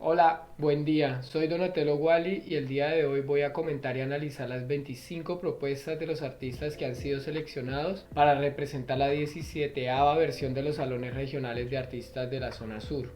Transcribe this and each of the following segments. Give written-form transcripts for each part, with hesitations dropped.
Hola, buen día. Soy Donatello Wally y el día de hoy voy a comentar y analizar las 25 propuestas de los artistas que han sido seleccionados para representar la 17ª versión de los salones regionales de artistas de la zona sur.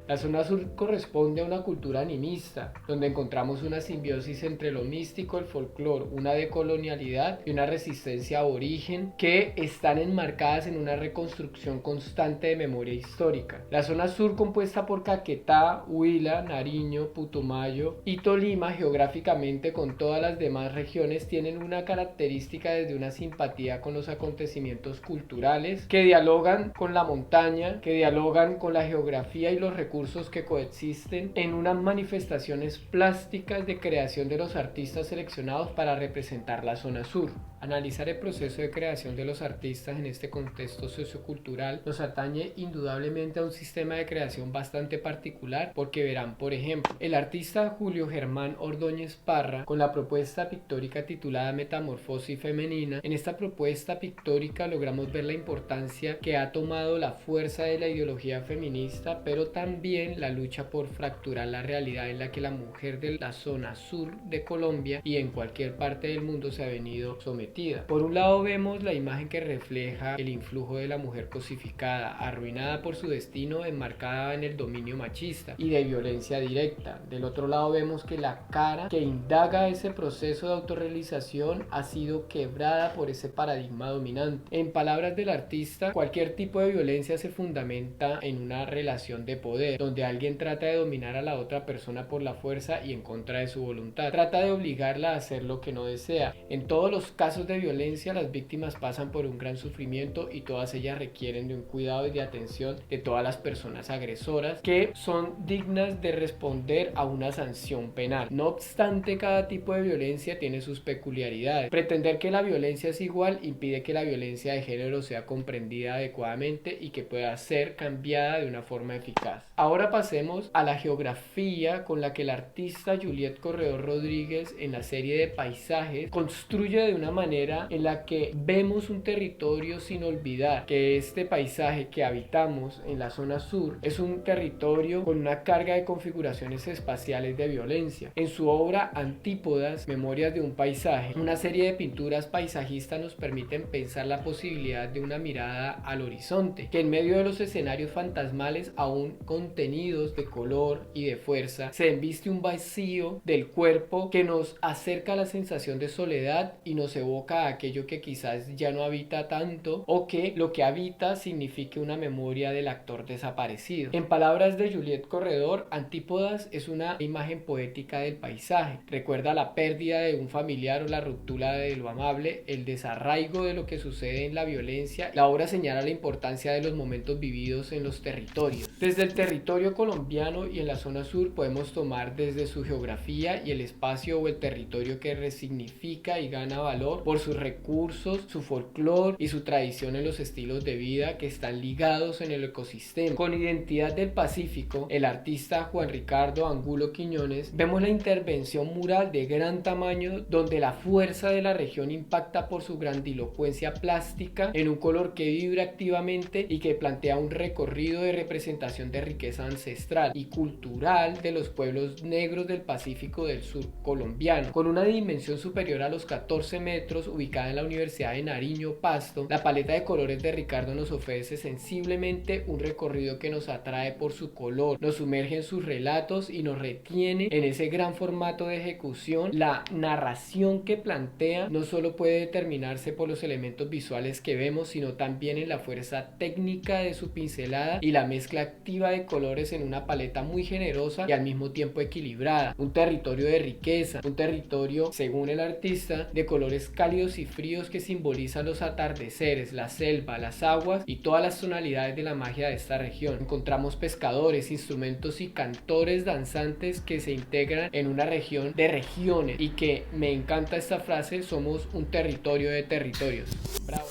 La zona sur corresponde a una cultura animista, donde encontramos una simbiosis entre lo místico, el folclore, una decolonialidad y una resistencia aborigen que están enmarcadas en una reconstrucción constante de memoria histórica. La zona sur, compuesta por Caquetá, Huila, Nariño, Putumayo y Tolima, geográficamente con todas las demás regiones, tienen una característica desde una simpatía con los acontecimientos culturales que dialogan con la montaña, que dialogan con la geografía y los recursos que coexisten en unas manifestaciones plásticas de creación de los artistas seleccionados para representar la zona sur. Analizar el proceso de creación de los artistas en este contexto sociocultural nos atañe indudablemente a un sistema de creación bastante particular, porque verán, por ejemplo, el artista Julio Germán Ordóñez Parra, con la propuesta pictórica titulada Metamorfosis Femenina. En esta propuesta pictórica logramos ver la importancia que ha tomado la fuerza de la ideología feminista, pero también la lucha por fracturar la realidad en la que la mujer de la zona sur de Colombia y en cualquier parte del mundo se ha venido sometida. Por un lado vemos la imagen que refleja el influjo de la mujer cosificada, arruinada por su destino, enmarcada en el dominio machista y de violencia directa. Del otro lado vemos que la cara que indaga ese proceso de autorrealización ha sido quebrada por ese paradigma dominante. En palabras del artista, cualquier tipo de violencia se fundamenta en una relación de poder, donde alguien trata de dominar a la otra persona por la fuerza y en contra de su voluntad. Trata de obligarla a hacer lo que no desea. En todos los casos de violencia, las víctimas pasan por un gran sufrimiento y todas ellas requieren de un cuidado y de atención de todas las personas agresoras, que son dignas de responder a una sanción penal. No obstante, cada tipo de violencia tiene sus peculiaridades. Pretender que la violencia es igual impide que la violencia de género sea comprendida adecuadamente y que pueda ser cambiada de una forma eficaz. Ahora pasemos a la geografía con la que el artista Juliet Corredor Rodríguez, en la serie de paisajes, construye de una manera en la que vemos un territorio sin olvidar que este paisaje que habitamos en la zona sur es un territorio con una carga de configuraciones espaciales de violencia. En su obra Antípodas, Memorias de un paisaje, una serie de pinturas paisajistas nos permiten pensar la posibilidad de una mirada al horizonte, que en medio de los escenarios fantasmales aún contenidos de color y de fuerza, se embiste un vacío del cuerpo que nos acerca a la sensación de soledad y nos evoca a aquello que quizás ya no habita tanto, o que lo que habita signifique una memoria del actor desaparecido. En palabras de Juliet Corredor, Antípodas es una imagen poética del paisaje. Recuerda la pérdida de un familiar o la ruptura de lo amable, el desarraigo de lo que sucede en la violencia. La obra señala la importancia de los momentos vividos en los territorios. Desde el territorio colombiano y en la zona sur podemos tomar desde su geografía y el espacio o el territorio que resignifica y gana valor por sus recursos, su folclore y su tradición en los estilos de vida que están ligados en el ecosistema. Con Identidad del Pacífico, el artista Juan Ricardo Angulo Quiñones, vemos la intervención mural de gran tamaño donde la fuerza de la región impacta por su grandilocuencia plástica en un color que vibra activamente y que plantea un recorrido de representación de riqueza ancestral y cultural de los pueblos negros del Pacífico del sur colombiano. Con una dimensión superior a los 14 metros, ubicada en la Universidad de Nariño, Pasto, la paleta de colores de Ricardo nos ofrece sensiblemente un recorrido que nos atrae por su color, nos sumerge en sus relatos y nos retiene en ese gran formato de ejecución. La narración que plantea no solo puede determinarse por los elementos visuales que vemos, sino también en la fuerza técnica de su pincelada y la mezcla activa de colores en una paleta muy generosa y al mismo tiempo equilibrada. Un territorio de riqueza, un territorio, según el artista, de colores cálidos y fríos que simbolizan los atardeceres, la selva, las aguas y todas las tonalidades de la magia de esta región. Encontramos pescadores, instrumentos y cantores danzantes que se integran en una región de regiones, y que me encanta esta frase: somos un territorio de territorios. Bravo.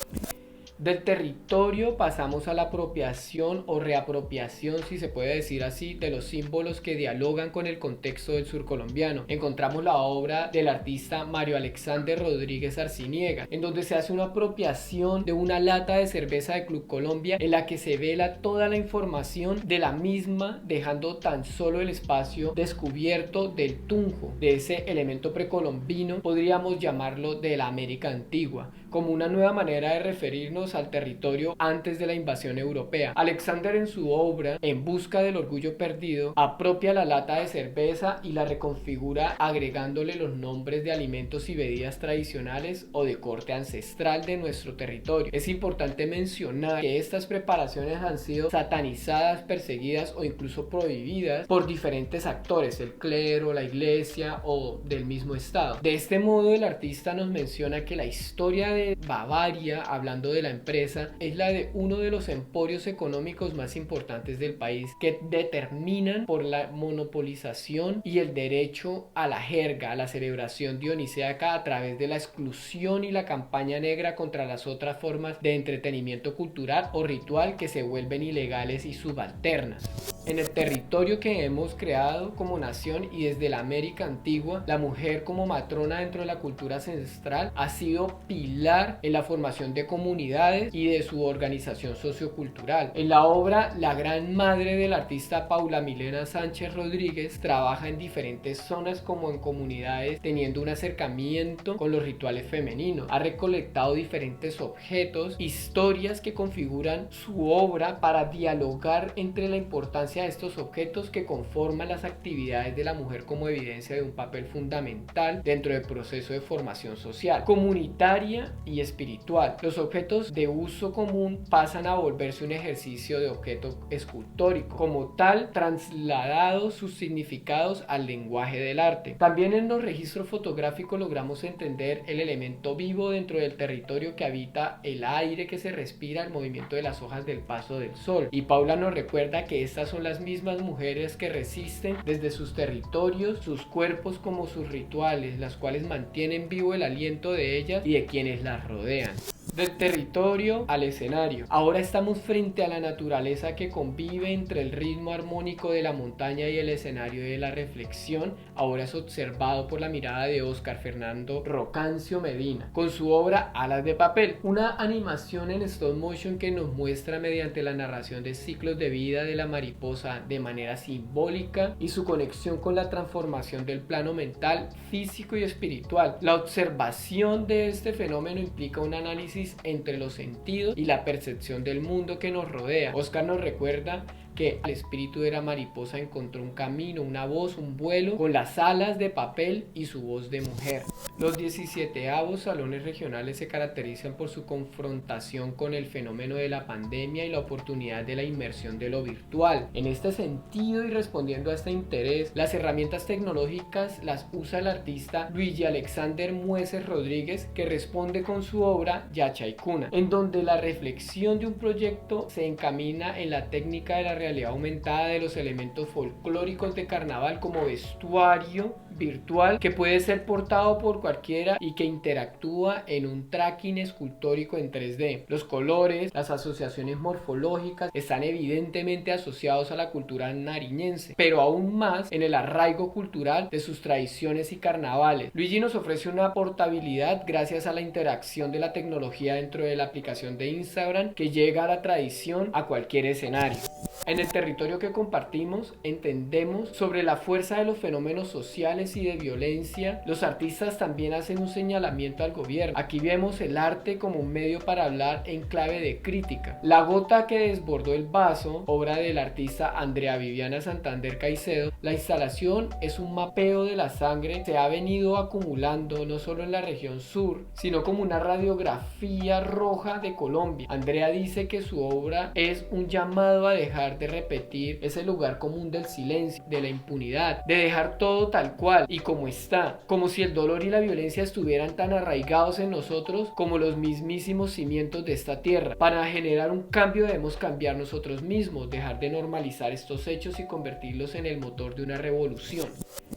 Del territorio pasamos a la apropiación o reapropiación, si se puede decir así, de los símbolos que dialogan con el contexto del sur colombiano. Encontramos la obra del artista Mario Alexander Rodríguez Arciniega, en donde se hace una apropiación de una lata de cerveza de Club Colombia, en la que se vela toda la información de la misma, dejando tan solo el espacio descubierto del tunjo, de ese elemento precolombino, podríamos llamarlo de la América antigua, como una nueva manera de referirnos al territorio antes de la invasión europea. Alexander, en su obra En busca del orgullo perdido, apropia la lata de cerveza y la reconfigura agregándole los nombres de alimentos y bebidas tradicionales o de corte ancestral de nuestro territorio. Es importante mencionar que estas preparaciones han sido satanizadas, perseguidas o incluso prohibidas por diferentes actores, el clero, la iglesia o del mismo Estado. De este modo, el artista nos menciona que la historia de Bavaria, hablando de la empresa, es la de uno de los emporios económicos más importantes del país, que determinan por la monopolización y el derecho a la jerga, a la celebración dionisíaca a través de la exclusión y la campaña negra contra las otras formas de entretenimiento cultural o ritual que se vuelven ilegales y subalternas. En el territorio que hemos creado como nación y desde la América antigua, la mujer como matrona dentro de la cultura ancestral ha sido pilar en la formación de comunidades y de su organización sociocultural. En la obra, la gran madre del artista Paula Milena Sánchez Rodríguez trabaja en diferentes zonas como en comunidades, teniendo un acercamiento con los rituales femeninos. Ha recolectado diferentes objetos, historias que configuran su obra para dialogar entre la importancia de estos objetos que conforman las actividades de la mujer como evidencia de un papel fundamental dentro del proceso de formación social, comunitaria y espiritual. Los objetos de uso común pasan a volverse un ejercicio de objeto escultórico, como tal, trasladados sus significados al lenguaje del arte. También en los registros fotográficos logramos entender el elemento vivo dentro del territorio que habita el aire que se respira, el movimiento de las hojas del paso del sol. Y Paula nos recuerda que estas son las mismas mujeres que resisten desde sus territorios, sus cuerpos como sus rituales, las cuales mantienen vivo el aliento de ellas y de quienes las rodean. Del territorio al escenario. Ahora estamos frente a la naturaleza que convive entre el ritmo armónico de la montaña y el escenario de la reflexión. Ahora es observado por la mirada de Óscar Fernando Rocancio Medina, con su obra Alas de papel, una animación en stop motion que nos muestra mediante la narración de ciclos de vida de la mariposa de manera simbólica y su conexión con la transformación del plano mental, físico y espiritual. La observación de este fenómeno implica un análisis entre los sentidos y la percepción del mundo que nos rodea. Oscar nos recuerda que el espíritu de la mariposa encontró un camino, una voz, un vuelo, con las alas de papel y su voz de mujer. Los 17avos salones regionales se caracterizan por su confrontación con el fenómeno de la pandemia y la oportunidad de la inmersión de lo virtual. En este sentido y respondiendo a este interés, las herramientas tecnológicas las usa el artista Luigi Alexander Mueces Rodríguez, que responde con su obra Yachaykuna, en donde la reflexión de un proyecto se encamina en la técnica de la realidad aumentada de los elementos folclóricos de carnaval como vestuario virtual que puede ser portado por cualquiera y que interactúa en un tracking escultórico en 3D. Los colores, las asociaciones morfológicas están evidentemente asociados a la cultura nariñense, pero aún más en el arraigo cultural de sus tradiciones y carnavales. Luigi nos ofrece una portabilidad gracias a la interacción de la tecnología dentro de la aplicación de Instagram que llega a la tradición a cualquier escenario. En el territorio que compartimos, entendemos sobre la fuerza de los fenómenos sociales y de violencia. Los artistas también hacen un señalamiento al gobierno. Aquí vemos el arte como un medio para hablar en clave de crítica. La gota que desbordó el vaso, obra del artista Andrea Viviana Santander Caicedo. La instalación es un mapeo de la sangre que se ha venido acumulando no solo en la región sur, sino como una radiografía roja de Colombia. Andrea dice que su obra es un llamado a dejar dejar de repetir ese lugar común del silencio, de la impunidad, de dejar todo tal cual y como está, como si el dolor y la violencia estuvieran tan arraigados en nosotros como los mismísimos cimientos de esta tierra. Para generar un cambio debemos cambiar nosotros mismos, dejar de normalizar estos hechos y convertirlos en el motor de una revolución.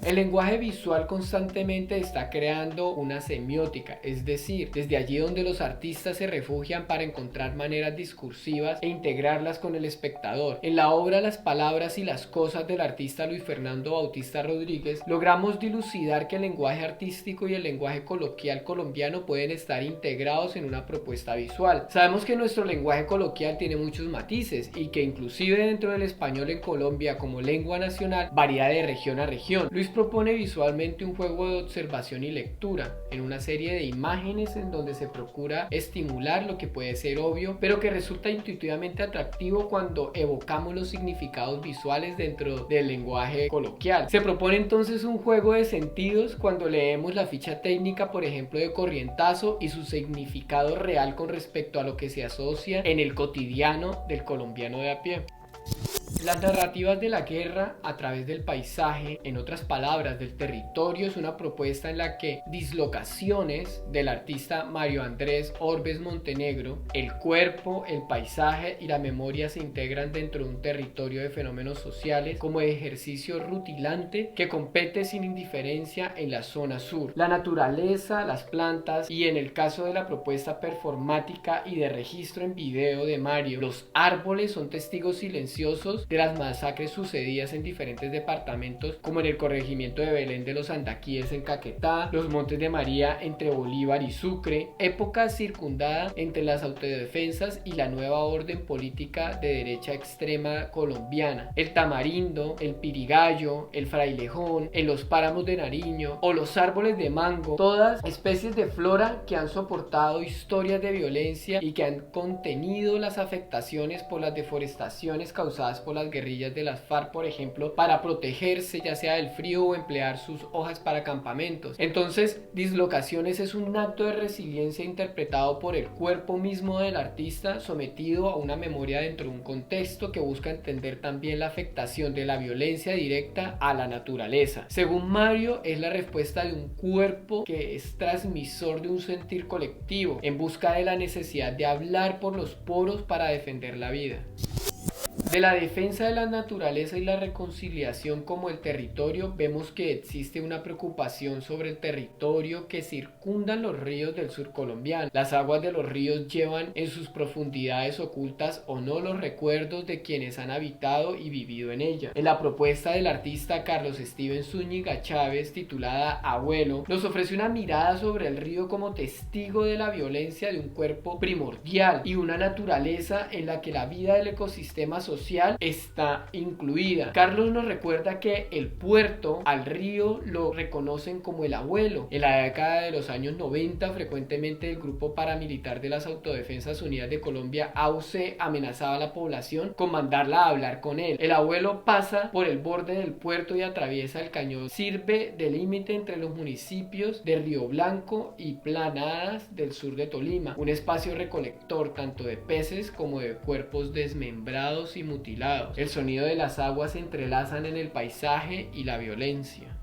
El lenguaje visual constantemente está creando una semiótica, es decir, desde allí donde los artistas se refugian para encontrar maneras discursivas e integrarlas con el espectador. En la obra Las palabras y las cosas del artista Luis Fernando Bautista Rodríguez, logramos dilucidar que el lenguaje artístico y el lenguaje coloquial colombiano pueden estar integrados en una propuesta visual. Sabemos que nuestro lenguaje coloquial tiene muchos matices y que inclusive dentro del español en Colombia como lengua nacional varía de región a región. Luis propone visualmente un juego de observación y lectura en una serie de imágenes en donde se procura estimular lo que puede ser obvio, pero que resulta intuitivamente atractivo cuando evocamos los significados visuales dentro del lenguaje coloquial. Se propone entonces un juego de sentidos cuando leemos la ficha técnica, por ejemplo, de Corrientazo y su significado real con respecto a lo que se asocia en el cotidiano del colombiano de a pie. Las narrativas de la guerra a través del paisaje, en otras palabras, del territorio, es una propuesta en la que dislocaciones del artista Mario Andrés Orbes Montenegro, el cuerpo, el paisaje y la memoria se integran dentro de un territorio de fenómenos sociales como ejercicio rutilante que compete sin indiferencia en la zona sur. La naturaleza, las plantas y en el caso de la propuesta performática y de registro en video de Mario, los árboles son testigos silenciosos de las masacres sucedidas en diferentes departamentos como en el corregimiento de Belén de los Andaquíes en Caquetá, los Montes de María entre Bolívar y Sucre, época circundada entre las autodefensas y la nueva orden política de derecha extrema colombiana, el tamarindo, el pirigallo, el frailejón, en los páramos de Nariño o los árboles de mango, todas especies de flora que han soportado historias de violencia y que han contenido las afectaciones por las deforestaciones causadas por las guerrillas de las FARC, por ejemplo, para protegerse ya sea del frío o emplear sus hojas para campamentos. Entonces, Dislocaciones es un acto de resiliencia interpretado por el cuerpo mismo del artista, sometido a una memoria dentro de un contexto que busca entender también la afectación de la violencia directa a la naturaleza. Según Mario, es la respuesta de un cuerpo que es transmisor de un sentir colectivo, en busca de la necesidad de hablar por los poros para defender la vida. De la defensa de la naturaleza y la reconciliación como el territorio, vemos que existe una preocupación sobre el territorio que circundan los ríos del sur colombiano. Las aguas de los ríos llevan en sus profundidades ocultas o no los recuerdos de quienes han habitado y vivido en ella. En la propuesta del artista Carlos Steven Zúñiga Chávez, titulada Abuelo, nos ofrece una mirada sobre el río como testigo de la violencia de un cuerpo primordial y una naturaleza en la que la vida del ecosistema social está incluida. Carlos nos recuerda que el puerto al río lo reconocen como el abuelo. En la década de los años 90, frecuentemente el grupo paramilitar de las Autodefensas Unidas de Colombia, AUC, amenazaba a la población con mandarla a hablar con él. El abuelo pasa por el borde del puerto y atraviesa el cañón. Sirve de límite entre los municipios de Río Blanco y Planadas del sur de Tolima, un espacio recolector tanto de peces como de cuerpos desmembrados y mutilados. El sonido de las aguas se entrelazan en el paisaje y la violencia.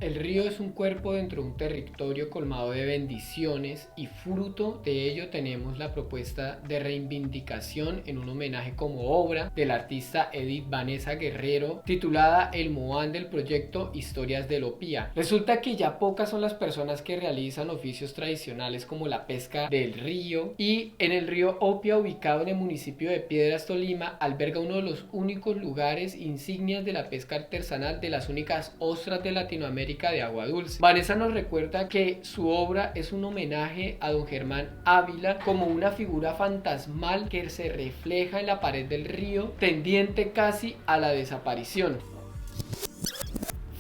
El río es un cuerpo dentro de un territorio colmado de bendiciones y fruto de ello tenemos la propuesta de reivindicación en un homenaje como obra del artista Edith Vanessa Guerrero titulada El Moán del proyecto Historias del Opía. Resulta que ya pocas son las personas que realizan oficios tradicionales como la pesca del río y en el río Opia, ubicado en el municipio de Piedras, Tolima, alberga uno de los únicos lugares insignias de la pesca artesanal de las únicas ostras de Latinoamérica de agua dulce. Vanessa nos recuerda que su obra es un homenaje a don Germán Ávila como una figura fantasmal que se refleja en la pared del río, tendiente casi a la desaparición.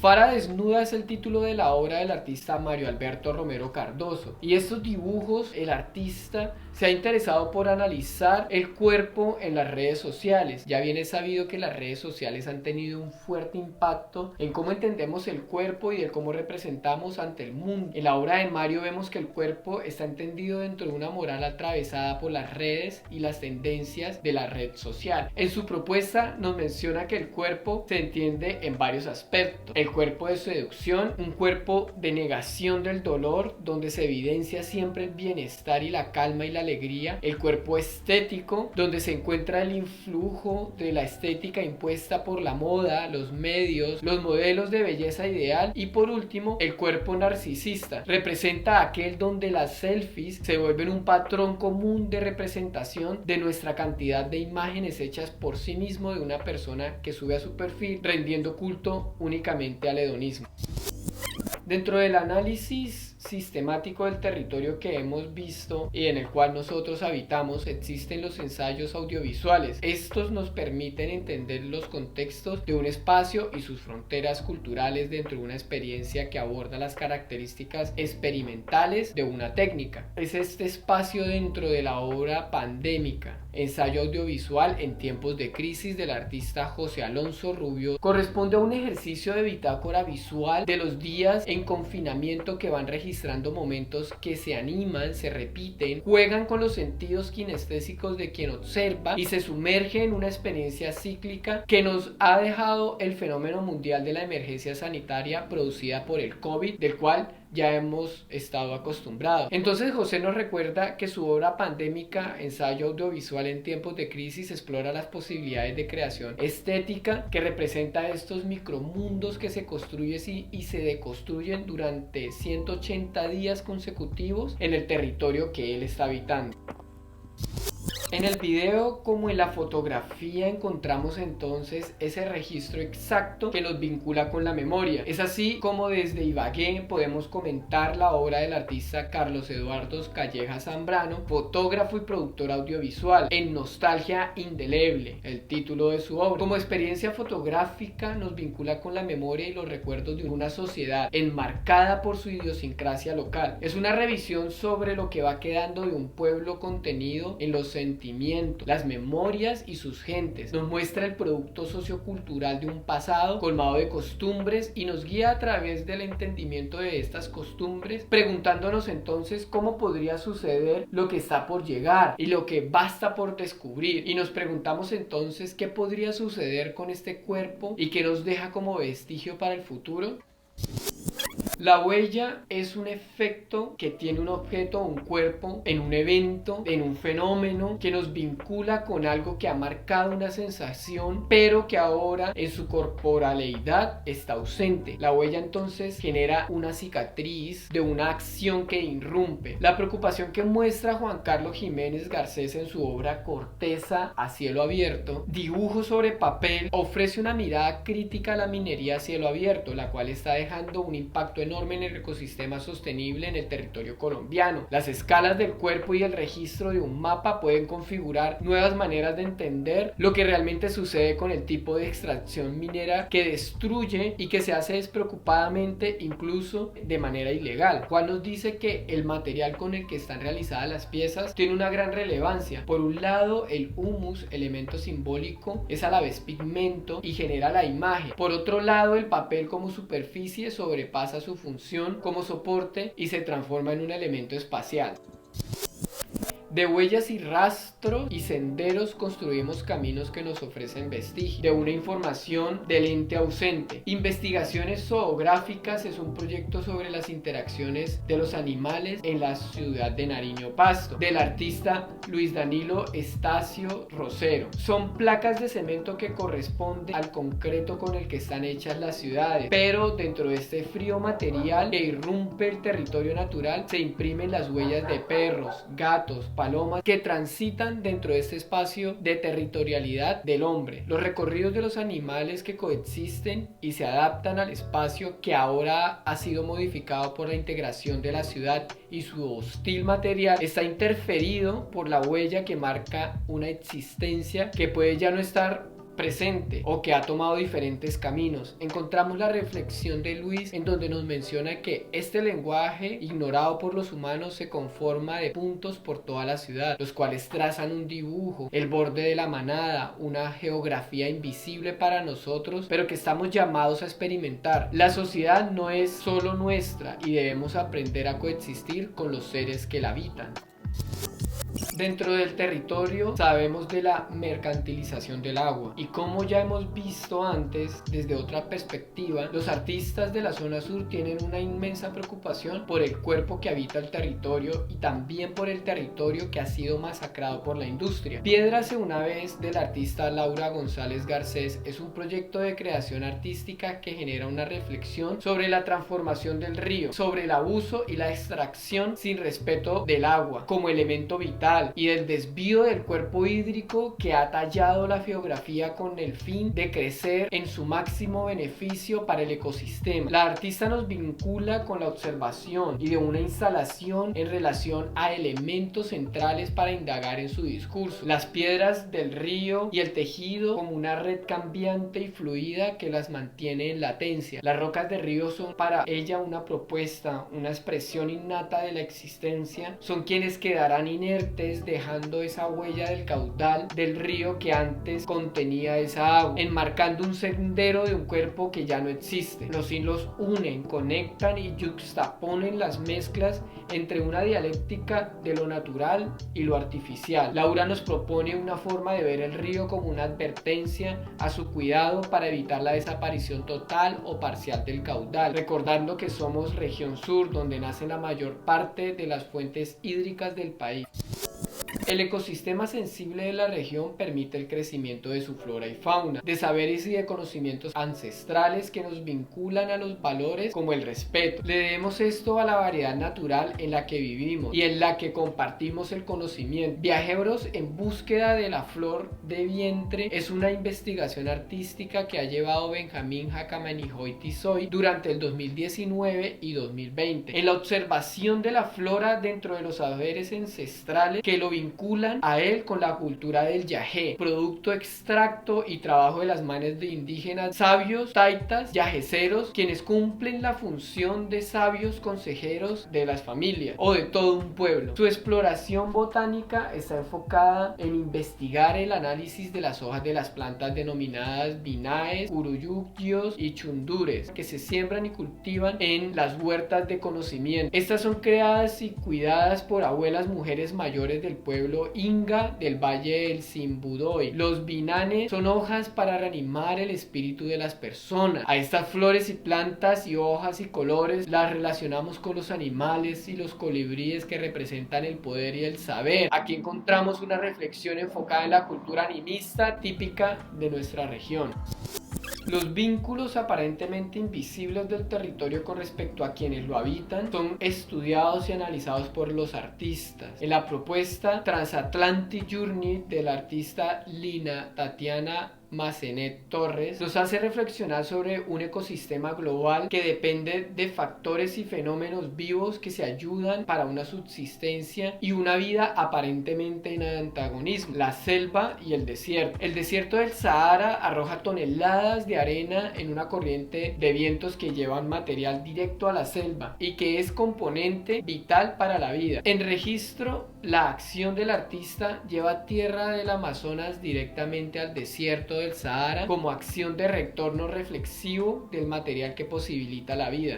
Fara desnuda es el título de la obra del artista Mario Alberto Romero Cardoso, y estos dibujos el artista se ha interesado por analizar el cuerpo en las redes sociales. Ya bien es sabido que las redes sociales han tenido un fuerte impacto en cómo entendemos el cuerpo y de cómo representamos ante el mundo. En la obra de Mario vemos que el cuerpo está entendido dentro de una moral atravesada por las redes y las tendencias de la red social. En su propuesta nos menciona que el cuerpo se entiende en varios aspectos: el cuerpo de seducción, un cuerpo de negación del dolor, donde se evidencia siempre el bienestar y la calma y la alegría; el cuerpo estético, donde se encuentra el influjo de la estética impuesta por la moda, los medios, los modelos de belleza ideal; y por último, el cuerpo narcisista, representa aquel donde las selfies se vuelven un patrón común de representación de nuestra cantidad de imágenes hechas por sí mismo de una persona que sube a su perfil, rendiendo culto únicamente al hedonismo. Dentro del análisis sistemático del territorio que hemos visto y en el cual nosotros habitamos, existen los ensayos audiovisuales. Estos nos permiten entender los contextos de un espacio y sus fronteras culturales dentro de una experiencia que aborda las características experimentales de una técnica. Es este espacio dentro de la obra pandémica, ensayo audiovisual en tiempos de crisis, del artista José Alonso Rubio, corresponde a un ejercicio de bitácora visual de los días en confinamiento que van registrando momentos que se animan, se repiten, juegan con los sentidos kinestésicos de quien observa y se sumerge en una experiencia cíclica que nos ha dejado el fenómeno mundial de la emergencia sanitaria producida por el COVID, del cual ya hemos estado acostumbrados. Entonces José nos recuerda que su obra pandémica, ensayo audiovisual en tiempos de crisis, explora las posibilidades de creación estética que representa estos micromundos que se construyen y se deconstruyen durante 180 días consecutivos en el territorio que él está habitando. En el video como en la fotografía encontramos entonces ese registro exacto que nos vincula con la memoria. Es así como desde Ibagué podemos comentar la obra del artista Carlos Eduardo Calleja Zambrano, fotógrafo y productor audiovisual, en Nostalgia Indeleble, el título de su obra. Como experiencia fotográfica nos vincula con la memoria y los recuerdos de una sociedad enmarcada por su idiosincrasia local. Es una revisión sobre lo que va quedando de un pueblo contenido en los sentimientos, las memorias y sus gentes. Nos muestra el producto sociocultural de un pasado colmado de costumbres y nos guía a través del entendimiento de estas costumbres, preguntándonos entonces cómo podría suceder lo que está por llegar y lo que basta por descubrir. Y nos preguntamos entonces qué podría suceder con este cuerpo y qué nos deja como vestigio para el futuro. La huella es un efecto que tiene un objeto o un cuerpo en un evento, en un fenómeno que nos vincula con algo que ha marcado una sensación, pero que ahora en su corporalidad está ausente. La huella entonces genera una cicatriz de una acción que irrumpe. La preocupación que muestra Juan Carlos Jiménez Garcés en su obra Corteza a cielo abierto, dibujo sobre papel, ofrece una mirada crítica a la minería a cielo abierto, la cual está dejando un impacto enorme en el ecosistema sostenible en el territorio colombiano. Las escalas del cuerpo y el registro de un mapa pueden configurar nuevas maneras de entender lo que realmente sucede con el tipo de extracción minera que destruye y que se hace despreocupadamente, incluso de manera ilegal, cual nos dice que el material con el que están realizadas las piezas tiene una gran relevancia. Por un lado, el humus, elemento simbólico, es a la vez pigmento y genera la imagen. Por otro lado, el papel como superficie sobrepasa su función como soporte y se transforma en un elemento espacial. De huellas y rastros y senderos construimos caminos que nos ofrecen vestigios de una información del ente ausente. Investigaciones zoográficas es un proyecto sobre las interacciones de los animales en la ciudad de Nariño, Pasto, del artista Luis Danilo Estacio Rosero. Son placas de cemento que corresponden al concreto con el que están hechas las ciudades, pero dentro de este frío material que irrumpe el territorio natural se imprimen las huellas de perros, gatos, palomas que transitan dentro de este espacio de territorialidad del hombre. Los recorridos de los animales que coexisten y se adaptan al espacio que ahora ha sido modificado por la integración de la ciudad y su hostil material está interferido por la huella que marca una existencia que puede ya no estar presente o que ha tomado diferentes caminos. Encontramos la reflexión de Luis en donde nos menciona que este lenguaje ignorado por los humanos se conforma de puntos por toda la ciudad, los cuales trazan un dibujo, el borde de la manada, una geografía invisible para nosotros, pero que estamos llamados a experimentar. La sociedad no es solo nuestra y debemos aprender a coexistir con los seres que la habitan. Dentro del territorio sabemos de la mercantilización del agua y como ya hemos visto antes desde otra perspectiva, los artistas de la zona sur tienen una inmensa preocupación por el cuerpo que habita el territorio y también por el territorio que ha sido masacrado por la industria. Piédrase una vez del artista Laura González Garcés es un proyecto de creación artística que genera una reflexión sobre la transformación del río, sobre el abuso y la extracción sin respeto del agua como elemento vital y del desvío del cuerpo hídrico que ha tallado la geografía con el fin de crecer en su máximo beneficio para el ecosistema. La artista nos vincula con la observación y de una instalación en relación a elementos centrales para indagar en su discurso: las piedras del río y el tejido como una red cambiante y fluida que las mantiene en latencia. Las rocas del río son para ella una propuesta, una expresión innata de la existencia, son quienes quedarán inertes dejando esa huella del caudal del río que antes contenía esa agua, enmarcando un sendero de un cuerpo que ya no existe. Los hilos unen, conectan y yuxtaponen las mezclas entre una dialéctica de lo natural y lo artificial. Laura nos propone una forma de ver el río como una advertencia a su cuidado para evitar la desaparición total o parcial del caudal, recordando que somos región sur, donde nace la mayor parte de las fuentes hídricas del país. El ecosistema sensible de la región permite el crecimiento de su flora y fauna, de saberes y de conocimientos ancestrales que nos vinculan a los valores como el respeto. Le debemos esto a la variedad natural en la que vivimos y en la que compartimos el conocimiento. Viajeros en búsqueda de la flor de vientre es una investigación artística que ha llevado Benjamín Jacamanijoy Tizoy durante el 2019 y 2020 en la observación de la flora dentro de los saberes ancestrales que lo vinculan a él con la cultura del yagé, producto, extracto y trabajo de las manos de indígenas sabios, taitas, yageceros, quienes cumplen la función de sabios consejeros de las familias o de todo un pueblo. Su exploración botánica está enfocada en investigar el análisis de las hojas de las plantas denominadas binaes, uruyuquios y chundures, que se siembran y cultivan en las huertas de conocimiento. Estas son creadas y cuidadas por abuelas mujeres mayores del pueblo Inga del Valle del Simbudoy. Los binanes son hojas para reanimar el espíritu de las personas. A estas flores y plantas y hojas y colores las relacionamos con los animales y los colibríes que representan el poder y el saber. Aquí encontramos una reflexión enfocada en la cultura animista típica de nuestra región. Los vínculos aparentemente invisibles del territorio con respecto a quienes lo habitan son estudiados y analizados por los artistas. En la propuesta Transatlantic Journey del artista Lina Tatiana Macenet Torres nos hace reflexionar sobre un ecosistema global que depende de factores y fenómenos vivos que se ayudan para una subsistencia y una vida aparentemente en antagonismo: la selva y el desierto. El desierto del Sahara arroja toneladas de arena en una corriente de vientos que llevan material directo a la selva y que es componente vital para la vida. En registro, la acción del artista lleva tierra del Amazonas directamente al desierto del Sahara como acción de retorno reflexivo del material que posibilita la vida.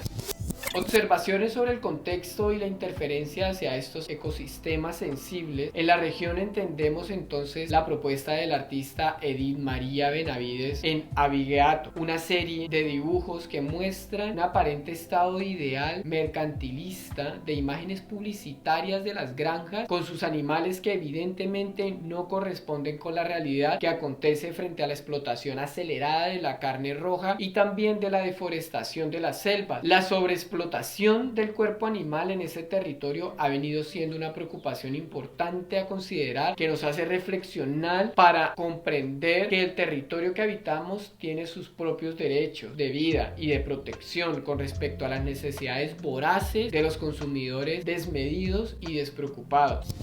Observaciones sobre el contexto y la interferencia hacia estos ecosistemas sensibles. En la región entendemos entonces la propuesta del artista Edith María Benavides en Abigeato, una serie de dibujos que muestran un aparente estado ideal mercantilista de imágenes publicitarias de las granjas con sus animales que evidentemente no corresponden con la realidad que acontece frente a la explotación acelerada de la carne roja y también de la deforestación de las selvas. La sobreexplotación del cuerpo animal en ese territorio ha venido siendo una preocupación importante a considerar, que nos hace reflexionar para comprender que el territorio que habitamos tiene sus propios derechos de vida y de protección con respecto a las necesidades voraces de los consumidores desmedidos y despreocupados.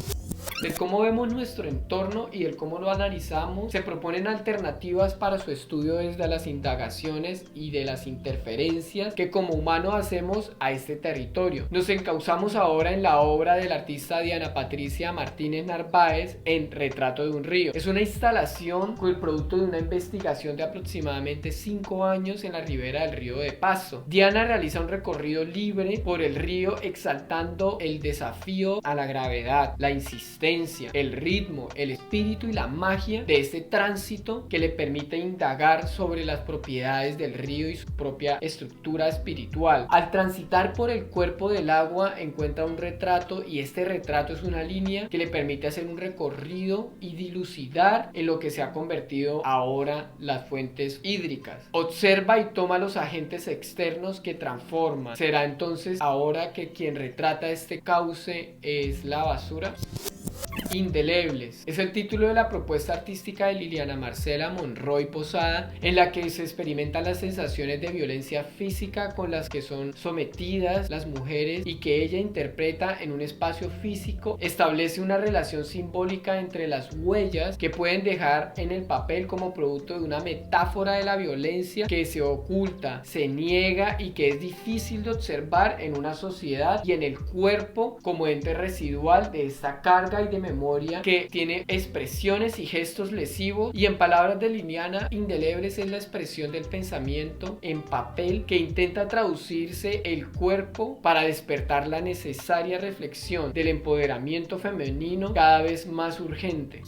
Del cómo vemos nuestro entorno y del cómo lo analizamos, se proponen alternativas para su estudio desde las indagaciones y de las interferencias que como humanos hacemos a este territorio. Nos encauzamos ahora en la obra del artista Diana Patricia Martínez Narváez en Retrato de un río. Es una instalación con el producto de una investigación de aproximadamente 5 años en la ribera del río de Pasto. Diana realiza un recorrido libre por el río exaltando el desafío a la gravedad, la insistencia, el ritmo, el espíritu y la magia de este tránsito que le permite indagar sobre las propiedades del río y su propia estructura espiritual. Al transitar por el cuerpo del agua encuentra un retrato y este retrato es una línea que le permite hacer un recorrido y dilucidar en lo que se ha convertido ahora las fuentes hídricas. Observa y toma los agentes externos que transforman. ¿Será entonces ahora que quien retrata este cauce es la basura? Indelebles es el título de la propuesta artística de Liliana Marcela Monroy Posada, en la que se experimentan las sensaciones de violencia física con las que son sometidas las mujeres y que ella interpreta en un espacio físico. Establece una relación simbólica entre las huellas que pueden dejar en el papel como producto de una metáfora de la violencia que se oculta, se niega y que es difícil de observar en una sociedad, y en el cuerpo como ente residual de esta carga y de memoria que tiene expresiones y gestos lesivos. Y en palabras de Liliana, indelebles es la expresión del pensamiento en papel que intenta traducirse el cuerpo para despertar la necesaria reflexión del empoderamiento femenino cada vez más urgente.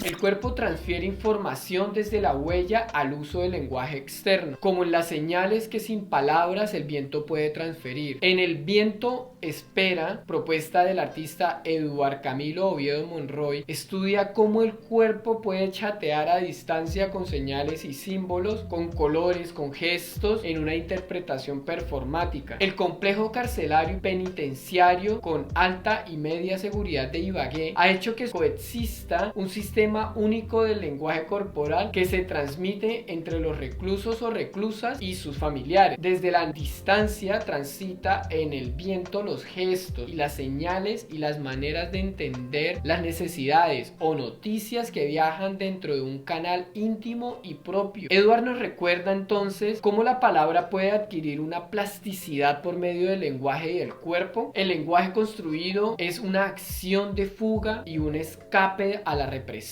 El cuerpo transfiere información desde la huella al uso del lenguaje externo, como en las señales que sin palabras el viento puede transferir. En El viento espera, propuesta del artista Eduard Camilo Oviedo Monroy, estudia cómo el cuerpo puede chatear a distancia con señales y símbolos, con colores, con gestos, en una interpretación performática. El complejo carcelario y penitenciario con alta y media seguridad de Ibagué ha hecho que coexista un sistema único del lenguaje corporal que se transmite entre los reclusos o reclusas y sus familiares. Desde la distancia transita en el viento los gestos y las señales y las maneras de entender las necesidades o noticias que viajan dentro de un canal íntimo y propio. Edward nos recuerda entonces cómo la palabra puede adquirir una plasticidad por medio del lenguaje y del cuerpo. El lenguaje construido es una acción de fuga y un escape a la represión.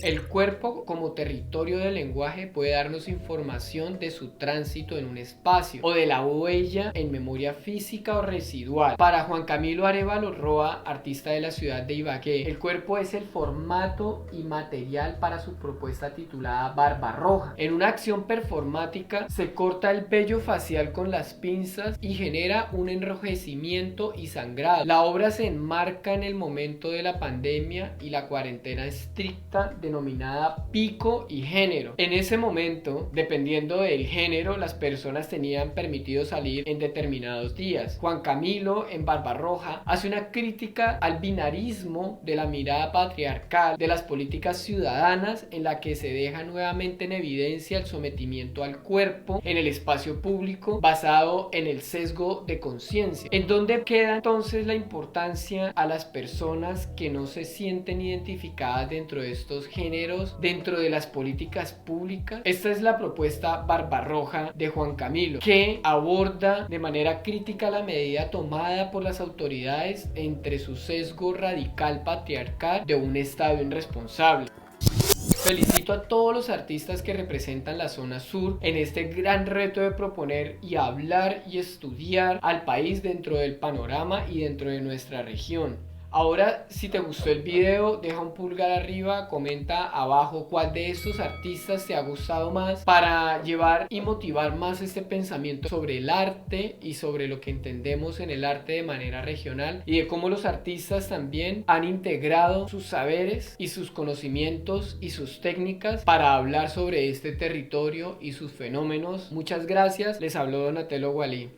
El cuerpo como territorio del lenguaje puede darnos información de su tránsito en un espacio o de la huella en memoria física o residual. Para Juan Camilo Arévalo Roa, artista de la ciudad de Ibagué, el cuerpo es el formato y material para su propuesta titulada Barbarroja. En una acción performática se corta el vello facial con las pinzas y genera un enrojecimiento y sangrado. La obra se enmarca en el momento de la pandemia y la cuarentena estricta denominada pico y género. En ese momento, dependiendo del género, las personas tenían permitido salir en determinados días. Juan Camilo en Barbarroja hace una crítica al binarismo de la mirada patriarcal de las políticas ciudadanas, en la que se deja nuevamente en evidencia el sometimiento al cuerpo en el espacio público basado en el sesgo de conciencia. ¿En dónde queda entonces la importancia a las personas que no se sienten identificadas dentro de estos géneros, dentro de las políticas públicas? Esta es la propuesta Barbarroja de Juan Camilo, que aborda de manera crítica la medida tomada por las autoridades entre su sesgo radical patriarcal de un Estado irresponsable. Felicito a todos los artistas que representan la zona sur en este gran reto de proponer y hablar y estudiar al país dentro del panorama y dentro de nuestra región. Ahora, si te gustó el video, deja un pulgar arriba, comenta abajo cuál de estos artistas te ha gustado más, para llevar y motivar más este pensamiento sobre el arte y sobre lo que entendemos en el arte de manera regional, y de cómo los artistas también han integrado sus saberes y sus conocimientos y sus técnicas para hablar sobre este territorio y sus fenómenos. Muchas gracias, les habló Donatello Gualí.